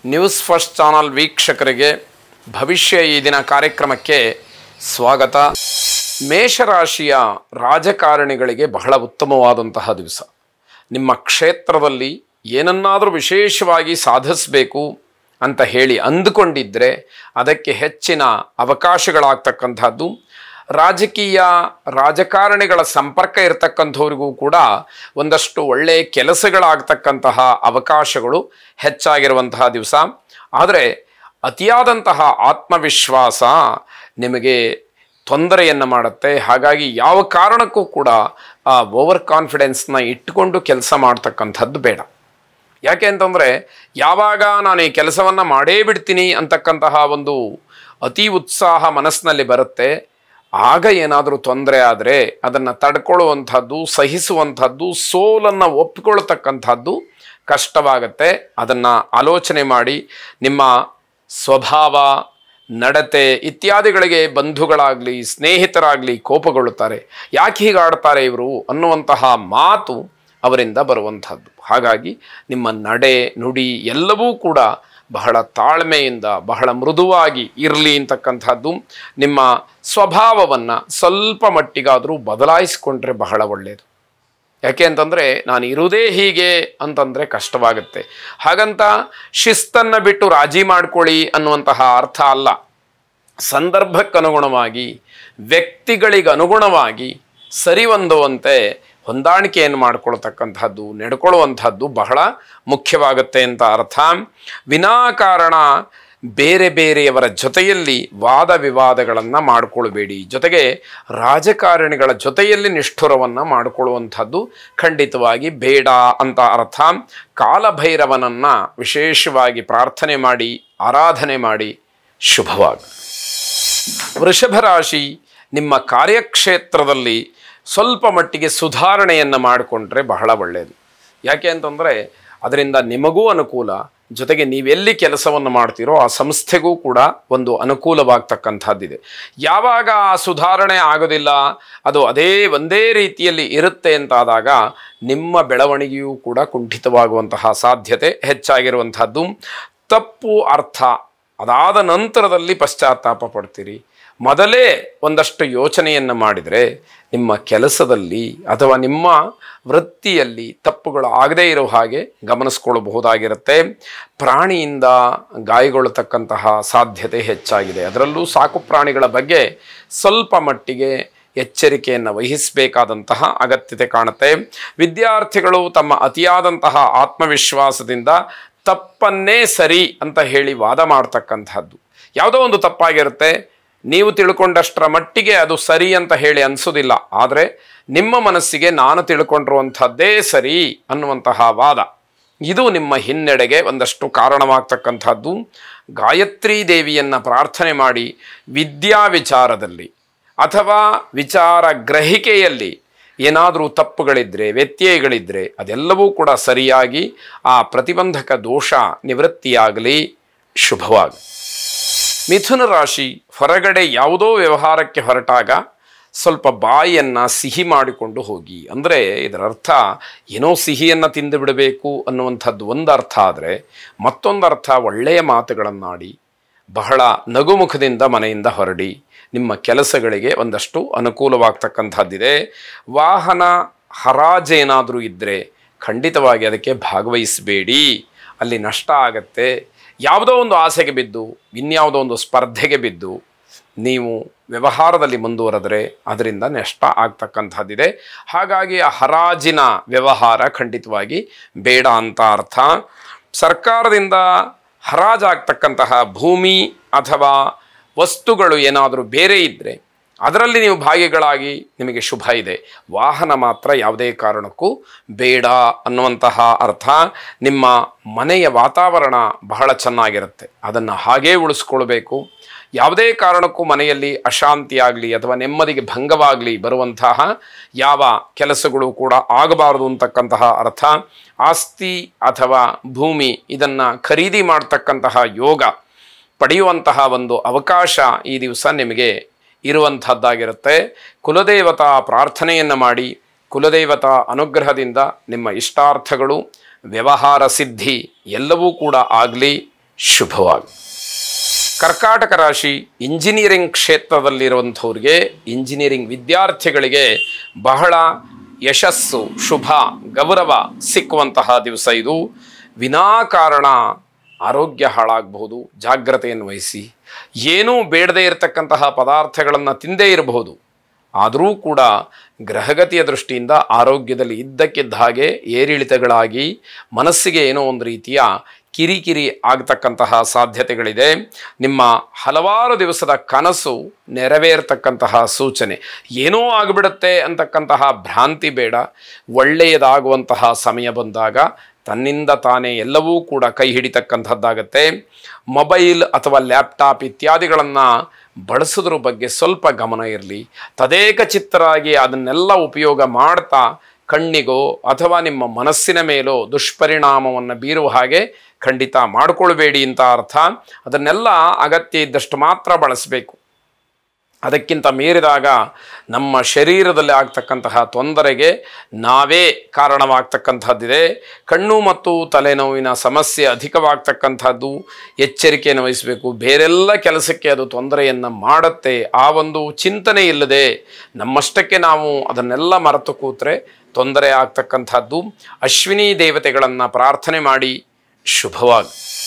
News first channel ವೀಕ್ಷಕರಿಗೆ ಭವಿಷ್ಯ ಈ ದಿನ ಕಾರ್ಯಕ್ರಮಕ್ಕೆ ಸ್ವಾಗತ. ಮೇಷರಾಶಿಯ ರಾಜಕಾರಣಿಗಳಿಗೆ ಬಹಳ ಉತ್ತಮವಾದಂತಹ ದಿವಸ. ನಿಮ್ಮ ಕ್ಷೇತ್ರದಲ್ಲಿ ಏನನ್ನಾದರೂ ವಿಶೇಷವಾಗಿ ಸಾಧಿಸಬೇಕು ಅಂತ ಹೇಳಿ ಅಂದುಕೊಂಡಿದ್ದರೆ ಅದಕ್ಕೆ ಹೆಚ್ಚಿನ ಅವಕಾಶಗಳಾಗ್ತಕ್ಕಂಥದ್ದು. ರಾಜಕಾರಣಿಗಳ ಸಂಪರ್ಕ ಇರತಕ್ಕಂಥವ್ರಿಗೂ ಕೂಡ ಒಂದಷ್ಟು ಒಳ್ಳೆಯ ಕೆಲಸಗಳಾಗ್ತಕ್ಕಂತಹ ಅವಕಾಶಗಳು ಹೆಚ್ಚಾಗಿರುವಂತಹ ದಿವಸ. ಆದರೆ ಅತಿಯಾದಂತಹ ಆತ್ಮವಿಶ್ವಾಸ ನಿಮಗೆ ತೊಂದರೆಯನ್ನು ಮಾಡುತ್ತೆ. ಹಾಗಾಗಿ ಯಾವ ಕಾರಣಕ್ಕೂ ಕೂಡ ಆ ಓವರ್ ಕಾನ್ಫಿಡೆನ್ಸ್ನ ಇಟ್ಟುಕೊಂಡು ಕೆಲಸ ಮಾಡ್ತಕ್ಕಂಥದ್ದು ಬೇಡ. ಯಾಕೆ ಅಂತಂದರೆ ಯಾವಾಗ ನಾನು ಈ ಕೆಲಸವನ್ನು ಮಾಡೇ ಬಿಡ್ತೀನಿ ಅಂತಕ್ಕಂತಹ ಒಂದು ಅತಿ ಉತ್ಸಾಹ ಮನಸ್ಸಿನಲ್ಲಿ ಬರುತ್ತೆ, ಆಗ ಏನಾದರೂ ತೊಂದರೆ ಆದರೆ ಅದನ್ನು ತಡ್ಕೊಳ್ಳುವಂಥದ್ದು, ಸಹಿಸುವಂಥದ್ದು, ಸೋಲನ್ನು ಒಪ್ಪಿಕೊಳ್ತಕ್ಕಂಥದ್ದು ಕಷ್ಟವಾಗತ್ತೆ. ಅದನ್ನು ಆಲೋಚನೆ ಮಾಡಿ ನಿಮ್ಮ ಸ್ವಭಾವ, ನಡತೆ ಇತ್ಯಾದಿಗಳಿಗೆ ಬಂಧುಗಳಾಗಲಿ ಸ್ನೇಹಿತರಾಗಲಿ ಕೋಪಗೊಳ್ಳುತ್ತಾರೆ. ಯಾಕೆ ಹೀಗಾಡ್ತಾರೆ ಇವರು ಅನ್ನುವಂತಹ ಮಾತು ಅವರಿಂದ ಬರುವಂಥದ್ದು. ಹಾಗಾಗಿ ನಿಮ್ಮ ನಡೆ ನುಡಿ ಎಲ್ಲವೂ ಕೂಡ ಬಹಳ ತಾಳ್ಮೆಯಿಂದ ಬಹಳ ಮೃದುವಾಗಿ ಇರಲಿ ಅಂತಕ್ಕಂಥದ್ದು. ನಿಮ್ಮ ಸ್ವಭಾವವನ್ನು ಸ್ವಲ್ಪ ಮಟ್ಟಿಗಾದರೂ ಬದಲಾಯಿಸಿಕೊಂಡ್ರೆ ಬಹಳ ಒಳ್ಳೆಯದು. ಯಾಕೆ ಅಂತಂದರೆ ನಾನು ಇರುವುದೇ ಹೀಗೆ ಅಂತಂದರೆ ಕಷ್ಟವಾಗುತ್ತೆ. ಹಾಗಂತ ಶಿಸ್ತನ್ನು ಬಿಟ್ಟು ರಾಜಿ ಮಾಡ್ಕೊಳ್ಳಿ ಅನ್ನುವಂತಹ ಅರ್ಥ ಅಲ್ಲ. ಸಂದರ್ಭಕ್ಕನುಗುಣವಾಗಿ ವ್ಯಕ್ತಿಗಳಿಗೆ ಅನುಗುಣವಾಗಿ ಸರಿಹೊಂದುವಂತೆ ಹೊಂದಾಣಿಕೆಯನ್ನು ಮಾಡಿಕೊಳ್ತಕ್ಕಂಥದ್ದು, ನಡ್ಕೊಳ್ಳುವಂಥದ್ದು ಬಹಳ ಮುಖ್ಯವಾಗುತ್ತೆ ಅಂತ ಅರ್ಥ. ವಿನಾಕಾರಣ ಬೇರೆ ಬೇರೆಯವರ ಜೊತೆಯಲ್ಲಿ ವಾದ ವಿವಾದಗಳನ್ನು ಮಾಡಿಕೊಳ್ಬೇಡಿ. ಜೊತೆಗೆ ರಾಜಕಾರಣಿಗಳ ಜೊತೆಯಲ್ಲಿ ನಿಷ್ಠುರವನ್ನು ಮಾಡಿಕೊಳ್ಳುವಂಥದ್ದು ಖಂಡಿತವಾಗಿ ಬೇಡ ಅಂತ ಅರ್ಥ. ಕಾಲಭೈರವನನ್ನು ವಿಶೇಷವಾಗಿ ಪ್ರಾರ್ಥನೆ ಮಾಡಿ ಆರಾಧನೆ ಮಾಡಿ ಶುಭವಾಗಿ. ವೃಷಭ ರಾಶಿ, ನಿಮ್ಮ ಕಾರ್ಯಕ್ಷೇತ್ರದಲ್ಲಿ ಸ್ವಲ್ಪ ಮಟ್ಟಿಗೆ ಸುಧಾರಣೆಯನ್ನು ಮಾಡಿಕೊಂಡ್ರೆ ಬಹಳ ಒಳ್ಳೆಯದು. ಯಾಕೆ ಅಂತಂದರೆ ಅದರಿಂದ ನಿಮಗೂ ಅನುಕೂಲ, ಜೊತೆಗೆ ನೀವೆಲ್ಲಿ ಕೆಲಸವನ್ನು ಮಾಡ್ತೀರೋ ಆ ಸಂಸ್ಥೆಗೂ ಕೂಡ ಒಂದು ಅನುಕೂಲವಾಗ್ತಕ್ಕಂಥದ್ದಿದೆ. ಯಾವಾಗ ಆ ಸುಧಾರಣೆ ಆಗೋದಿಲ್ಲ, ಅದು ಒಂದೇ ರೀತಿಯಲ್ಲಿ ಇರುತ್ತೆ ಅಂತಾದಾಗ ನಿಮ್ಮ ಬೆಳವಣಿಗೆಯೂ ಕೂಡ ಕುಂಠಿತವಾಗುವಂತಹ ಸಾಧ್ಯತೆ ಹೆಚ್ಚಾಗಿರುವಂಥದ್ದು. ತಪ್ಪು ಅರ್ಥ ಅದಾದ ನಂತರದಲ್ಲಿ ಪಶ್ಚಾತ್ತಾಪ ಪಡ್ತೀರಿ. ಮೊದಲೇ ಒಂದಷ್ಟು ಯೋಚನೆಯನ್ನು ಮಾಡಿದರೆ ನಿಮ್ಮ ಕೆಲಸದಲ್ಲಿ ಅಥವಾ ನಿಮ್ಮ ವೃತ್ತಿಯಲ್ಲಿ ತಪ್ಪುಗಳು ಆಗದೇ ಇರೋ ಹಾಗೆ ಗಮನಿಸ್ಕೊಳ್ಬಹುದಾಗಿರುತ್ತೆ. ಪ್ರಾಣಿಯಿಂದ ಗಾಯಗೊಳ್ಳತಕ್ಕಂತಹ ಸಾಧ್ಯತೆ ಹೆಚ್ಚಾಗಿದೆ. ಅದರಲ್ಲೂ ಸಾಕು ಪ್ರಾಣಿಗಳ ಬಗ್ಗೆ ಸ್ವಲ್ಪ ಮಟ್ಟಿಗೆ ಎಚ್ಚರಿಕೆಯನ್ನು ವಹಿಸಬೇಕಾದಂತಹ ಅಗತ್ಯತೆ ಕಾಣುತ್ತೆ. ವಿದ್ಯಾರ್ಥಿಗಳು ತಮ್ಮ ಅತಿಯಾದಂತಹ ಆತ್ಮವಿಶ್ವಾಸದಿಂದ ತಪ್ಪನ್ನೇ ಸರಿ ಅಂತ ಹೇಳಿ ವಾದ ಮಾಡ್ತಕ್ಕಂಥದ್ದು. ಯಾವುದೋ ಒಂದು ತಪ್ಪಾಗಿರುತ್ತೆ, ನೀವು ತಿಳ್ಕೊಂಡಷ್ಟರ ಮಟ್ಟಿಗೆ ಅದು ಸರಿ ಅಂತ ಹೇಳಿ ಅನಿಸೋದಿಲ್ಲ. ಆದರೆ ನಿಮ್ಮ ಮನಸ್ಸಿಗೆ ನಾನು ತಿಳ್ಕೊಂಡಿರುವಂಥದ್ದೇ ಸರಿ ಅನ್ನುವಂತಹ ವಾದ, ಇದು ನಿಮ್ಮ ಹಿನ್ನಡೆಗೆ ಒಂದಷ್ಟು ಕಾರಣವಾಗ್ತಕ್ಕಂಥದ್ದು. ಗಾಯತ್ರಿ ದೇವಿಯನ್ನು ಪ್ರಾರ್ಥನೆ ಮಾಡಿ ವಿದ್ಯಾ ವಿಚಾರದಲ್ಲಿ ಅಥವಾ ವಿಚಾರ ಗ್ರಹಿಕೆಯಲ್ಲಿ ಏನಾದರೂ ತಪ್ಪುಗಳಿದ್ದರೆ, ವ್ಯತ್ಯಯಗಳಿದ್ದರೆ ಅದೆಲ್ಲವೂ ಕೂಡ ಸರಿಯಾಗಿ ಆ ಪ್ರತಿಬಂಧಕ ದೋಷ ನಿವೃತ್ತಿಯಾಗಲಿ ಶುಭವಾಗಿ. ಮಿಥುನ ರಾಶಿ, ಹೊರಗಡೆ ಯಾವುದೋ ವ್ಯವಹಾರಕ್ಕೆ ಹೊರಟಾಗ ಸ್ವಲ್ಪ ಬಾಯಿಯನ್ನು ಸಿಹಿ ಮಾಡಿಕೊಂಡು ಹೋಗಿ. ಅಂದರೆ ಇದರ ಅರ್ಥ ಏನೋ ಸಿಹಿಯನ್ನು ತಿಂದು ಬಿಡಬೇಕು ಅನ್ನುವಂಥದ್ದು ಒಂದು ಅರ್ಥ. ಆದರೆ ಮತ್ತೊಂದು ಅರ್ಥ ಒಳ್ಳೆಯ ಮಾತುಗಳನ್ನಾಡಿ ಬಹಳ ನಗುಮುಖದಿಂದ ಮನೆಯಿಂದ ಹೊರಡಿ. ನಿಮ್ಮ ಕೆಲಸಗಳಿಗೆ ಒಂದಷ್ಟು ಅನುಕೂಲವಾಗ್ತಕ್ಕಂಥದ್ದಿದೆ. ವಾಹನ ಹರಾಜೇನಾದರೂ ಇದ್ದರೆ ಖಂಡಿತವಾಗಿ ಅದಕ್ಕೆ ಭಾಗವಹಿಸಬೇಡಿ, ಅಲ್ಲಿ ನಷ್ಟ ಆಗತ್ತೆ. ಯಾವುದೋ ಒಂದು ಆಸೆಗೆ ಬಿದ್ದು, ಇನ್ಯಾವುದೋ ಒಂದು ಸ್ಪರ್ಧೆಗೆ ಬಿದ್ದು ನೀವು ವ್ಯವಹಾರದಲ್ಲಿ ಮುಂದುವರೆದರೆ ಅದರಿಂದ ನಷ್ಟ ಆಗ್ತಕ್ಕಂಥದ್ದಿದೆ. ಹಾಗಾಗಿ ಆ ಹರಾಜಿನ ವ್ಯವಹಾರ ಖಂಡಿತವಾಗಿ ಬೇಡ ಅಂತ ಅರ್ಥ. ಸರ್ಕಾರದಿಂದ ಹರಾಜಾಗ್ತಕ್ಕಂತಹ ಭೂಮಿ ಅಥವಾ ವಸ್ತುಗಳು ಏನಾದರೂ ಬೇರೆ ಇದ್ದರೆ ಅದರಲ್ಲಿ ನೀವು ಭಾಗಿಗಳಾಗಿ ನಿಮಗೆ ಶುಭ ಇದೆ. ವಾಹನ ಮಾತ್ರ ಯಾವುದೇ ಕಾರಣಕ್ಕೂ ಬೇಡ ಅನ್ನುವಂತಹ ಅರ್ಥ. ನಿಮ್ಮ ಮನೆಯ ವಾತಾವರಣ ಬಹಳ ಚೆನ್ನಾಗಿರುತ್ತೆ, ಅದನ್ನು ಹಾಗೇ ಉಳಿಸ್ಕೊಳ್ಬೇಕು. ಯಾವುದೇ ಕಾರಣಕ್ಕೂ ಮನೆಯಲ್ಲಿ ಅಶಾಂತಿಯಾಗಲಿ ಅಥವಾ ನೆಮ್ಮದಿಗೆ ಭಂಗವಾಗಲಿ ಬರುವಂತಹ ಯಾವ ಕೆಲಸಗಳು ಕೂಡ ಆಗಬಾರದು ಅಂತಕ್ಕಂತಹ ಅರ್ಥ. ಆಸ್ತಿ ಅಥವಾ ಭೂಮಿ ಇದನ್ನು ಖರೀದಿ ಮಾಡ್ತಕ್ಕಂತಹ ಯೋಗ ಪಡೆಯುವಂತಹ ಒಂದು ಅವಕಾಶ ಈ ದಿವಸ ನಿಮಗೆ ಇರುವಂಥದ್ದಾಗಿರುತ್ತೆ. ಕುಲದೇವತಾ ಪ್ರಾರ್ಥನೆಯನ್ನು ಮಾಡಿ ಕುಲದೇವತಾ ಅನುಗ್ರಹದಿಂದ ನಿಮ್ಮ ಇಷ್ಟಾರ್ಥಗಳು ವ್ಯವಹಾರ ಸಿದ್ಧಿ ಎಲ್ಲವೂ ಕೂಡ ಆಗಲಿ ಶುಭವಾಗಿ. ಕರ್ಕಾಟಕ ರಾಶಿ ಇಂಜಿನಿಯರಿಂಗ್ ಕ್ಷೇತ್ರದಲ್ಲಿರುವಂಥವ್ರಿಗೆ, ಇಂಜಿನಿಯರಿಂಗ್ ವಿದ್ಯಾರ್ಥಿಗಳಿಗೆ ಬಹಳ ಯಶಸ್ಸು, ಶುಭ, ಗೌರವ ಸಿಕ್ಕುವಂತಹ ದಿವಸ ಇದು. ವಿನಾಕಾರಣ ಆರೋಗ್ಯ ಹಾಳಾಗಬಹುದು, ಜಾಗ್ರತೆಯನ್ನು ವಹಿಸಿ. ಏನೂ ಬೇಡದೇ ಇರತಕ್ಕಂತಹ ಪದಾರ್ಥಗಳನ್ನು ತಿಂದೇ ಇರಬಹುದು, ಆದರೂ ಕೂಡ ಗ್ರಹಗತಿಯ ದೃಷ್ಟಿಯಿಂದ ಆರೋಗ್ಯದಲ್ಲಿ ಇದ್ದಕ್ಕಿದ್ದ ಹಾಗೆ ಏರಿಳಿತಗಳಾಗಿ ಮನಸ್ಸಿಗೆ ಏನೋ ಒಂದು ರೀತಿಯ ಕಿರಿಕಿರಿ ಆಗತಕ್ಕಂತಹ ಸಾಧ್ಯತೆಗಳಿದೆ. ನಿಮ್ಮ ಹಲವಾರು ದಿವಸದ ಕನಸು ನೆರವೇರ್ತಕ್ಕಂತಹ ಸೂಚನೆ. ಏನೋ ಆಗಿಬಿಡುತ್ತೆ ಅಂತಕ್ಕಂತಹ ಭ್ರಾಂತಿ ಬೇಡ. ಒಳ್ಳೆಯದಾಗುವಂತಹ ಸಮಯ ಬಂದಾಗ ತನ್ನಿಂದ ತಾನೇ ಎಲ್ಲವೂ ಕೂಡ ಕೈ ಹಿಡಿತಕ್ಕಂಥದ್ದಾಗತ್ತೆ. ಮೊಬೈಲ್ ಅಥವಾ ಲ್ಯಾಪ್ಟಾಪ್ ಇತ್ಯಾದಿಗಳನ್ನು ಬಳಸೋದ್ರ ಬಗ್ಗೆ ಸ್ವಲ್ಪ ಗಮನ ಇರಲಿ. ತದೇಕಚಿತ್ತರಾಗಿ ಅದನ್ನೆಲ್ಲ ಉಪಯೋಗ ಮಾಡ್ತಾ ಕಣ್ಣಿಗೋ ಅಥವಾ ನಿಮ್ಮ ಮನಸ್ಸಿನ ಮೇಲೋ ದುಷ್ಪರಿಣಾಮವನ್ನು ಬೀರುವ ಹಾಗೆ ಖಂಡಿತ ಮಾಡಿಕೊಳ್ಬೇಡಿ ಅಂತ ಅರ್ಥ. ಅದನ್ನೆಲ್ಲ ಅಗತ್ಯ ಇದ್ದಷ್ಟು ಮಾತ್ರ ಬಳಸಬೇಕು. ಅದಕ್ಕಿಂತ ಮೀರಿದಾಗ ನಮ್ಮ ಶರೀರದಲ್ಲಿ ಆಗ್ತಕ್ಕಂತಹ ತೊಂದರೆಗೆ ನಾವೇ ಕಾರಣವಾಗ್ತಕ್ಕಂಥದ್ದಿದೆ. ಕಣ್ಣು ಮತ್ತು ತಲೆನೋವಿನ ಸಮಸ್ಯೆ ಅಧಿಕವಾಗ್ತಕ್ಕಂಥದ್ದು, ಎಚ್ಚರಿಕೆಯನ್ನು ವಹಿಸಬೇಕು. ಬೇರೆಲ್ಲ ಕೆಲಸಕ್ಕೆ ಅದು ತೊಂದರೆಯನ್ನು ಮಾಡುತ್ತೆ. ಆ ಒಂದು ಚಿಂತನೆ ಇಲ್ಲದೆ ನಮ್ಮಷ್ಟಕ್ಕೆ ನಾವು ಅದನ್ನೆಲ್ಲ ಮರೆತು ಕೂತ್ರೆ ತೊಂದರೆ ಆಗ್ತಕ್ಕಂಥದ್ದು. ಅಶ್ವಿನಿ ದೇವತೆಗಳನ್ನು ಪ್ರಾರ್ಥನೆ ಮಾಡಿ. ಶುಭವಾಗಿ.